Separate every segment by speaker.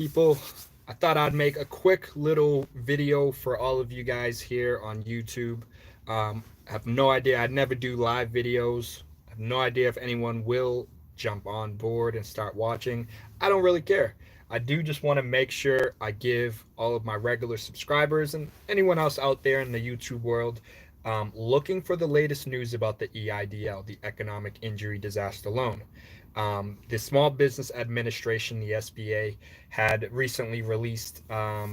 Speaker 1: People, I thought I'd make a quick little video for all of you guys here on YouTube. I have no idea. I'd never do live videos. I have no idea if anyone will jump on board and start watching. I don't really care. I do just want to make sure I give all of my regular subscribers and anyone else out there in the YouTube world looking for the latest news about the EIDL, the Economic Injury Disaster Loan. The Small Business Administration, the SBA, had recently released a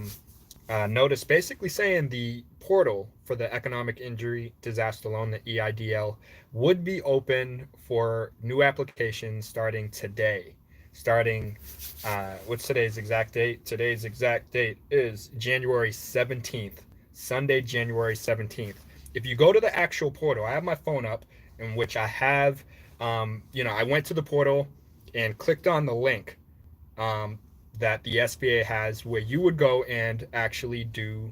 Speaker 1: notice basically saying the portal for the Economic Injury Disaster Loan, the EIDL, would be open for new applications starting today. What's today's exact date? Today's exact date is January 17th, Sunday, January 17th. If you go to the actual portal, I have my phone up in which I have I went to the portal and clicked on the link that the SBA has where you would go and actually do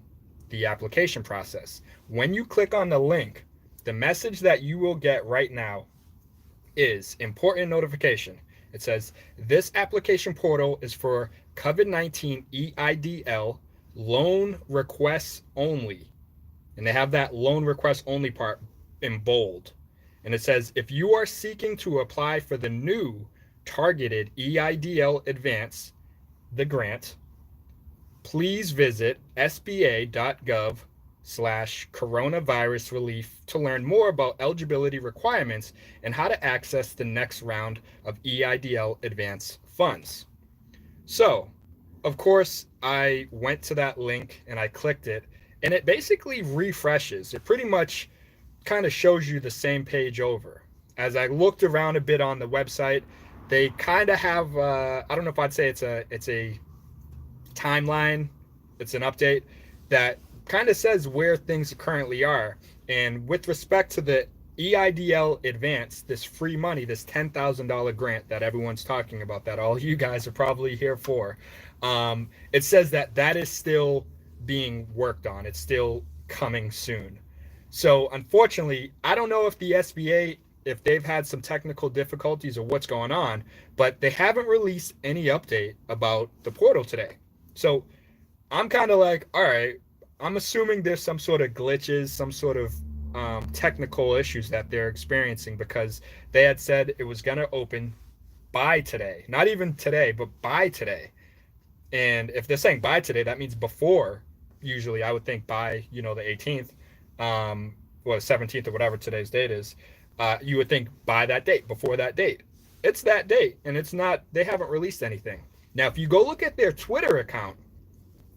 Speaker 1: the application process. When you click on the link, the message that you will get right now is important notification. It says, this application portal is for COVID-19 EIDL loan requests only. And they have that loan request only part in bold. And it says, if you are seeking to apply for the new targeted EIDL advance, the grant, please visit sba.gov/coronavirus relief to learn more about eligibility requirements and how to access the next round of EIDL advance funds. So, of course, I went to that link and I clicked it, and it basically refreshes. It pretty much kind of shows you the same page over. As I looked around a bit on the website, they kind of have I don't know if I'd say it's a timeline, it's an update that kind of says where things currently are. And with respect to the EIDL advance, this free money, this $10,000 grant that everyone's talking about, that all you guys are probably here for, it says that is still being worked on. It's still coming soon. So unfortunately, I don't know if the SBA, if they've had some technical difficulties or what's going on, but they haven't released any update about the portal today. So I'm kind of like, all right, I'm assuming there's some sort of glitches, some sort of technical issues that they're experiencing, because they had said it was going to open by today. Not even today, but by today. And if they're saying by today, that means before. Usually I would think by, the 18th. 17th or whatever today's date is, you would think by that date, before that date. It's that date, and it's not, they haven't released anything. Now, if you go look at their Twitter account,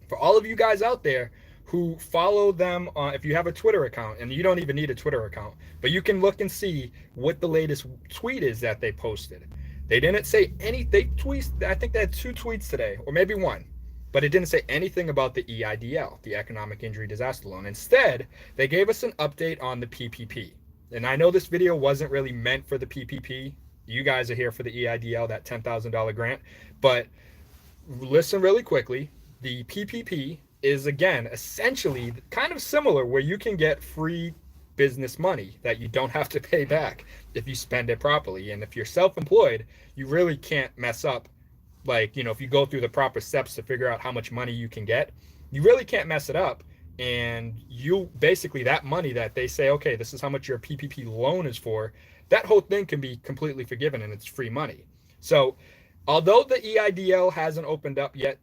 Speaker 1: for all of you guys out there who follow them, if you have a Twitter account, and you don't even need a Twitter account, but you can look and see what the latest tweet is that they posted. They didn't say any, I think they had 2 tweets today, or maybe 1. But it didn't say anything about the EIDL, the Economic Injury Disaster Loan. Instead, they gave us an update on the PPP. And I know this video wasn't really meant for the PPP. You guys are here for the EIDL, that $10,000 grant. But listen really quickly. The PPP is, again, essentially kind of similar, where you can get free business money that you don't have to pay back if you spend it properly. And if you're self-employed, you really can't mess up. Like, if you go through the proper steps to figure out how much money you can get, you really can't mess it up. And you basically, that money that they say, okay, this is how much your PPP loan is for, that whole thing can be completely forgiven, and it's free money. So although the EIDL hasn't opened up yet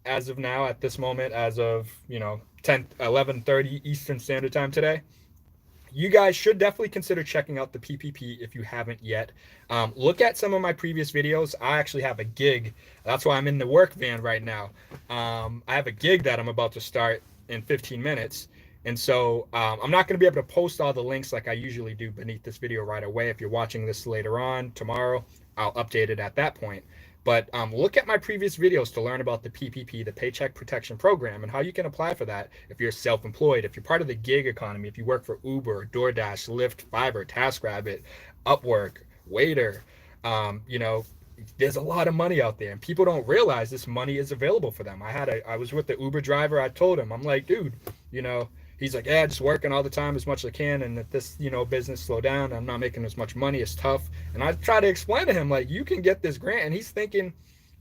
Speaker 1: as of now, at this moment, as of 11:30 Eastern Standard Time today, you guys should definitely consider checking out the PPP if you haven't yet. Look at some of my previous videos. I actually have a gig. That's why I'm in the work van right now. I have a gig that I'm about to start in 15 minutes. And so I'm not going to be able to post all the links like I usually do beneath this video right away. If you're watching this later on tomorrow, I'll update it at that point. But look at my previous videos to learn about the PPP, the Paycheck Protection Program, and how you can apply for that if you're self-employed, if you're part of the gig economy, if you work for Uber, DoorDash, Lyft, Fiverr, TaskRabbit, Upwork, Waiter. There's a lot of money out there, and people don't realize this money is available for them. I was with the Uber driver. I told him, I'm like, dude, he's like, yeah, just working all the time as much as I can. And if this, business slow down, I'm not making as much money. It's tough. And I try to explain to him, like, you can get this grant. And he's thinking,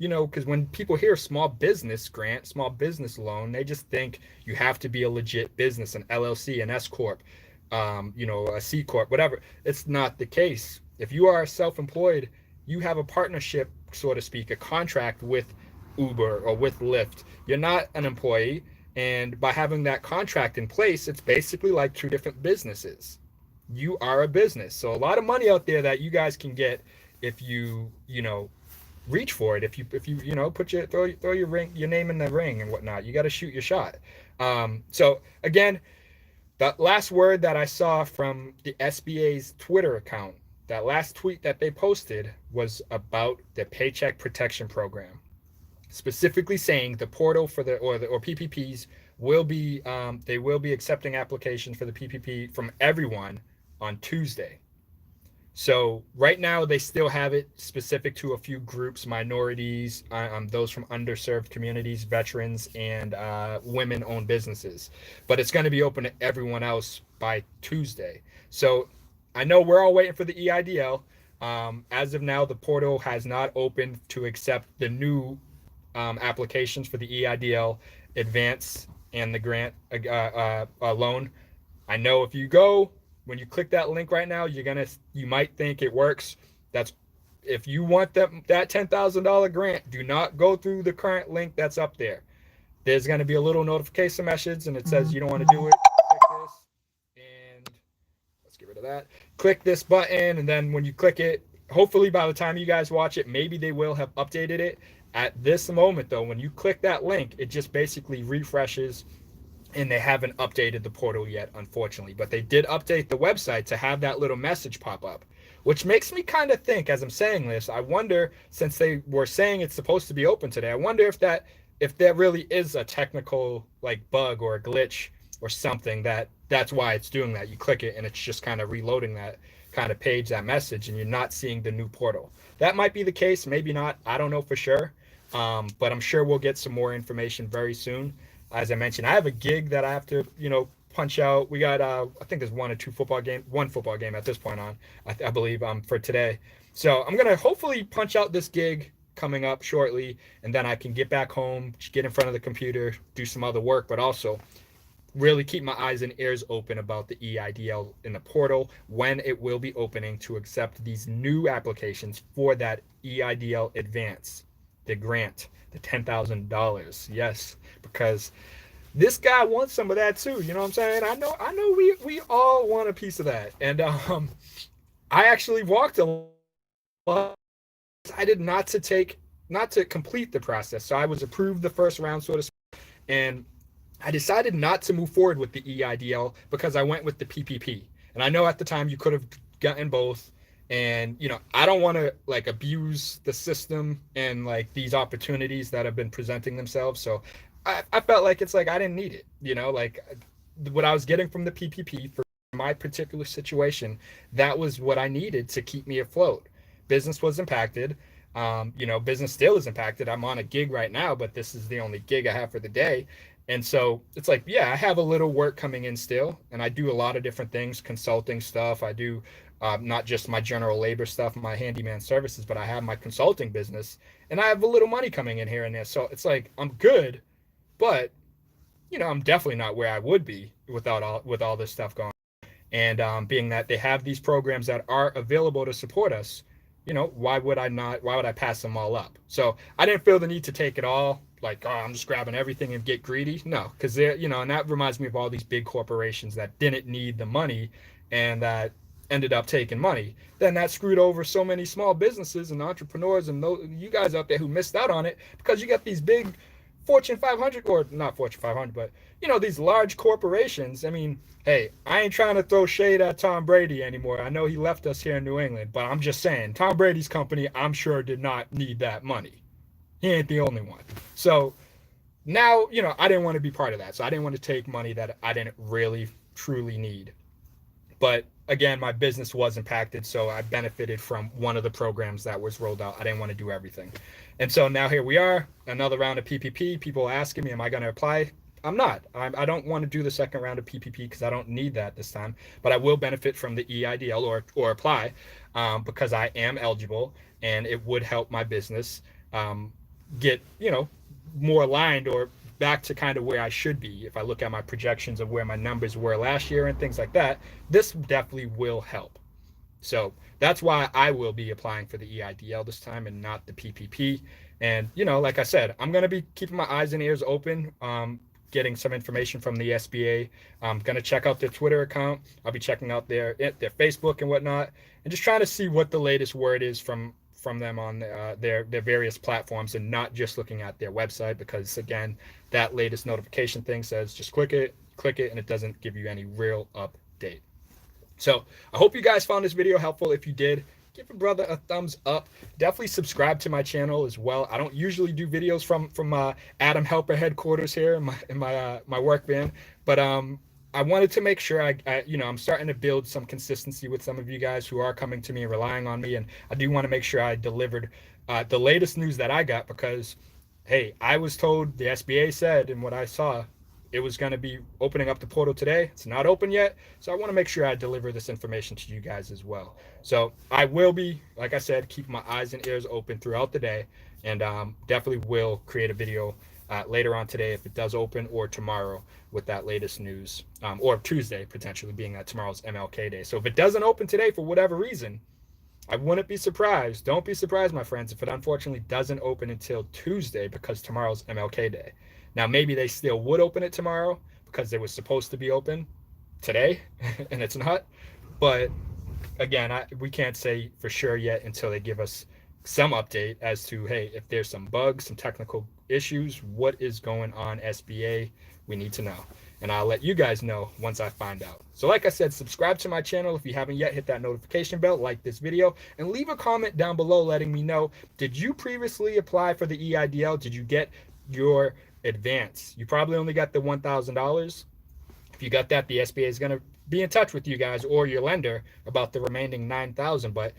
Speaker 1: because when people hear small business grant, small business loan, they just think you have to be a legit business, an LLC, an S corp, a C corp, whatever. It's not the case. If you are self-employed, you have a partnership, so to speak, a contract with Uber or with Lyft. You're not an employee, and by having that contract in place, it's basically like two different businesses. You are a business. So a lot of money out there that you guys can get if you reach for it. If you put throw your name in the ring and whatnot. You got to shoot your shot. So again, the last word that I saw from the SBA's Twitter account, that last tweet that they posted was about the Paycheck Protection Program, specifically saying the portal for the or PPPs will be they will be accepting applications for the PPP from everyone on Tuesday. So right now they still have it specific to a few groups, minorities, those from underserved communities, veterans, and women-owned businesses. But it's going to be open to everyone else by Tuesday. So I know we're all waiting for the EIDL. As of now, the portal has not opened to accept the new applications for the EIDL advance and the grant loan. I know if you go, when you click that link right now, you might think it works. That's if you want that $10,000 grant, do not go through the current link that's up there. There's going to be a little notification message, and it says you don't want to do it. Click this, and let's get rid of that. Click this button, and then when you click it, hopefully by the time you guys watch it, maybe they will have updated it. At this moment, though, when you click that link, it just basically refreshes, and they haven't updated the portal yet, unfortunately. But they did update the website to have that little message pop up, which makes me kind of think, as I'm saying this, I wonder, since they were saying it's supposed to be open today, I wonder if there really is a technical like bug or a glitch or something that's why it's doing that. You click it and it's just kind of reloading that kind of page, that message, and you're not seeing the new portal. That might be the case, maybe not. I don't know for sure, but I'm sure we'll get some more information very soon. As I mentioned, I have a gig that I have to, punch out. We got, I think there's one football game at this point on, I believe, for today. So I'm going to hopefully punch out this gig coming up shortly, and then I can get back home, get in front of the computer, do some other work, but also really keep my eyes and ears open about the EIDL in the portal, when it will be opening to accept these new applications for that EIDL advance, the grant, the $10,000. Yes, because this guy wants some of that too. You know what I'm saying? I know we all want a piece of that. And I actually walked a lot. I did not to complete the process. So I was approved the first round, so to speak, and I decided not to move forward with the EIDL because I went with the PPP. And I know at the time you could have gotten both. And, I don't want to like abuse the system and like these opportunities that have been presenting themselves. So I felt like it's like I didn't need it, like what I was getting from the PPP for my particular situation, that was what I needed to keep me afloat. Business was impacted. Business still is impacted. I'm on a gig right now, but this is the only gig I have for the day. And so it's like, yeah, I have a little work coming in still, and I do a lot of different things, consulting stuff. I do not just my general labor stuff, my handyman services, but I have my consulting business, and I have a little money coming in here and there. So it's like, I'm good, but, I'm definitely not where I would be with all this stuff going on. And being that they have these programs that are available to support us, why would I pass them all up? So I didn't feel the need to take it all. Like, oh, I'm just grabbing everything and get greedy. No, because and that reminds me of all these big corporations that didn't need the money and that ended up taking money. Then that screwed over so many small businesses and entrepreneurs and you guys out there who missed out on it, because you got these big Fortune 500, or not Fortune 500, but these large corporations. I mean, hey, I ain't trying to throw shade at Tom Brady anymore. I know he left us here in New England, but I'm just saying, Tom Brady's company, I'm sure, did not need that money. He ain't the only one. So now, I didn't want to be part of that. So I didn't want to take money that I didn't really, truly need. But again, my business was impacted, so I benefited from one of the programs that was rolled out. I didn't want to do everything. And so now here we are, another round of PPP. People asking me, am I going to apply? I'm not. I don't want to do the second round of PPP because I don't need that this time. But I will benefit from the EIDL or apply because I am eligible, and it would help my business get, more aligned or back to kind of where I should be. If I look at my projections of where my numbers were last year and things like that, this definitely will help. So that's why I will be applying for the EIDL this time and not the PPP. And, like I said, I'm going to be keeping my eyes and ears open, getting some information from the SBA. I'm going to check out their Twitter account. I'll be checking out their Facebook and whatnot, and just trying to see what the latest word is from them on their various platforms, and not just looking at their website, because again, that latest notification thing says just click it, and it doesn't give you any real update. So I hope you guys found this video helpful. If you did, give a brother a thumbs up. Definitely subscribe to my channel as well. I don't usually do videos from Adam Helper headquarters here in my work van, but I wanted to make sure I'm starting to build some consistency with some of you guys who are coming to me and relying on me, and I do want to make sure I delivered the latest news that I got, because hey, I was told, the SBA said, and what I saw, it was going to be opening up the portal today. It's not open yet, so I want to make sure I deliver this information to you guys as well. So I will be, like I said, keep my eyes and ears open throughout the day, and definitely will create a video later on today if it does open, or tomorrow with that latest news, or Tuesday potentially, being that tomorrow's MLK Day. So if it doesn't open today for whatever reason, I wouldn't be surprised. Don't be surprised, my friends, if it unfortunately doesn't open until Tuesday, because tomorrow's MLK Day. Now, maybe they still would open it tomorrow because it was supposed to be open today and it's not. But again, we can't say for sure yet until they give us some update as to, hey, if there's some bugs, some technical issues, what is going on, SBA? We need to know. And I'll let you guys know once I find out. So like I said, subscribe to my channel if you haven't yet. Hit that notification bell, like this video, and leave a comment down below letting me know, did you previously apply for the EIDL? Did you get your advance? You probably only got the $1,000. If you got that, the SBA is going to be in touch with you guys or your lender about the remaining $9,000. But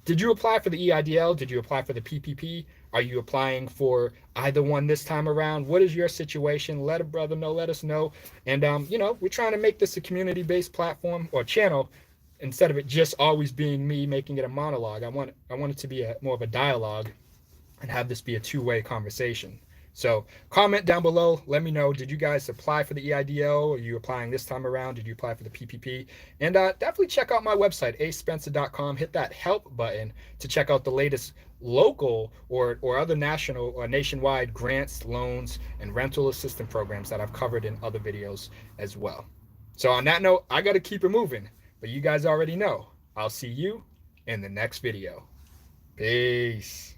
Speaker 1: did you apply for the EIDL? Did you apply for the PPP? Are you applying for either one this time around? What is your situation? Let a brother know, let us know. And we're trying to make this a community-based platform or channel, instead of it just always being me making it a monologue. I want it to be more of a dialogue, and have this be a two-way conversation. So comment down below, let me know, did you guys apply for the EIDL? Are you applying this time around? Did you apply for the PPP? And definitely check out my website, aspencer.com. Hit that help button to check out the latest local or other national or nationwide grants, loans, and rental assistance programs that I've covered in other videos as well. So on that note, I got to keep it moving, but you guys already know, I'll see you in the next video. Peace.